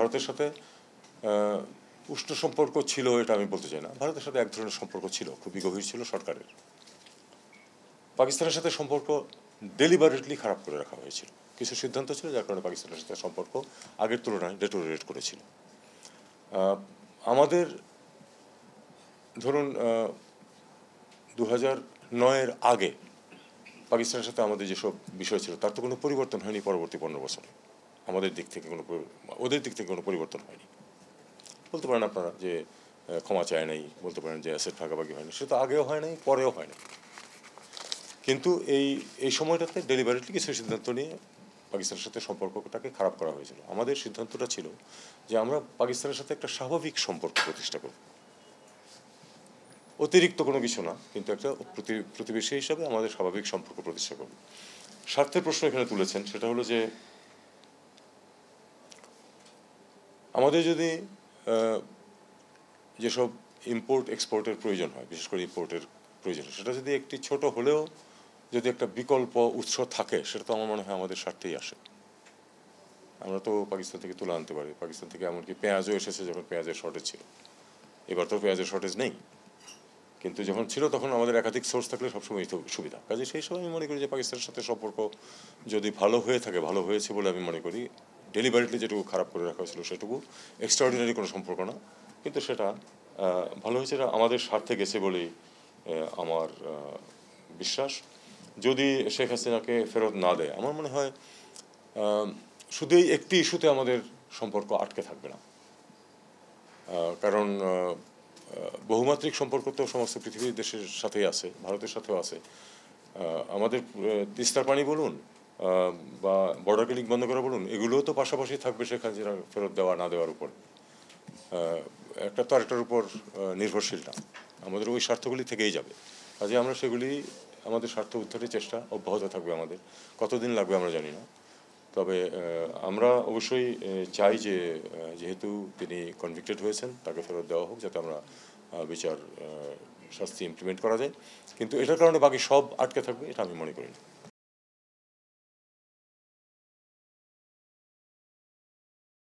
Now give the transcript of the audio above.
ভারতের সাথে উষ্ণ সম্পর্ক ছিল এটা আমি বলতে চাই না, ভারতের সাথে এক ধরনের সম্পর্ক ছিল, খুবই গভীর ছিল সরকারের। পাকিস্তানের সাথে সম্পর্ক ডেলিবারেটলি খারাপ করে রাখা হয়েছিল, কিছু সিদ্ধান্ত ছিল যার কারণে পাকিস্তানের সাথে সম্পর্ক আগের তুলনায় ডেটোরিয়েট করেছিল। আমাদের ধরুন 2009-এর আগে পাকিস্তানের সাথে আমাদের যেসব বিষয় ছিল তার তো কোনো পরিবর্তন হয়নি পরবর্তী 15 বছরে। আমাদের দিক থেকে ওদের দিক থেকে কোনো পরিবর্তন হয়নি। বলতে পারেন আপনারা যে ক্ষমা চায় নাই, বলতে পারেন যে অ্যাসেট ভাগাভাগি হয়নি, সেটা আগেও হয় নাই, পরেও হয় নাই। কিন্তু এই সময়টাতে ডেলিভারিটলি কিছু সিদ্ধান্ত নিয়ে পাকিস্তানের সাথে সম্পর্কটাকে খারাপ করা হয়েছিল। আমাদের সিদ্ধান্তটা ছিল যে আমরা পাকিস্তানের সাথে একটা স্বাভাবিক সম্পর্ক প্রতিষ্ঠা করব, অতিরিক্ত কোনো কিছু না, কিন্তু একটা প্রতিবেশী হিসাবে আমাদের স্বাভাবিক সম্পর্ক প্রতিষ্ঠা করব। স্বার্থের প্রশ্ন এখানে তুলেছেন, সেটা হলো যে আমাদের যদি যেসব ইম্পোর্ট এক্সপোর্টের প্রয়োজন হয়, বিশেষ করে ইম্পোর্টের প্রয়োজন, সেটা যদি একটি ছোট হলেও যদি একটা বিকল্প উৎস থাকে, সেটা তো আমার মনে হয় আমাদের স্বার্থেই আসে। আমরা তো পাকিস্তান থেকে তুলে আনতে পারি, পাকিস্তান থেকে এমনকি পেঁয়াজও এসেছে যখন পেঁয়াজের শর্টেজ ছিল। এবার তো পেঁয়াজের শর্টেজ নেই, কিন্তু যখন ছিল তখন আমাদের একাধিক সোর্স থাকলে সবসময় সুবিধা। কাজে সেই সময় আমি মনে করি যে পাকিস্তানের সাথে সম্পর্ক যদি ভালো হয়ে থাকে, ভালো হয়েছে বলে আমি মনে করি। ডেলিভারিটলি যেটুকু খারাপ করে রাখা হয়েছিল সেটুকু এক্সট্রাঅর্ডিনারি কোনো সম্পর্ক না, কিন্তু সেটা ভালো হয়েছে, এটা আমাদের স্বার্থে গেছে বলেই আমার বিশ্বাস। যদি শেখ হাসিনাকে ফেরত না দেয়, আমার মনে হয় শুধু এই একটি ইস্যুতে আমাদের সম্পর্ক আটকে থাকবে না, কারণ বহুমাত্রিক সম্পর্ক তো সমস্ত পৃথিবীর দেশের সাথেই আছে, ভারতের সাথেও আছে। আমাদের তিস্তার পানি বলুন বা বর্ডার ক্লিনিক বন্ধ করা বলুন, এগুলোও তো পাশাপাশি থাকবে শেখ হাসিনা ফেরত দেওয়া না দেওয়ার উপর। একটা তো আরেকটার উপর নির্ভরশীল না, আমাদের ওই স্বার্থগুলি থেকেই যাবে। কাজে আমরা সেগুলি, আমাদের স্বার্থ উদ্ধারের চেষ্টা অব্যাহত থাকবে আমাদের। কতদিন লাগবে আমরা জানি না, তবে আমরা অবশ্যই চাই যে যেহেতু তিনি কনভিক্টেড হয়েছেন তাকে ফেরত দেওয়া হোক, যাতে আমরা বিচার শাস্তি ইমপ্লিমেন্ট করা যায়। কিন্তু এটার কারণে বাকি সব আটকে থাকবে এটা আমি মনে করি না।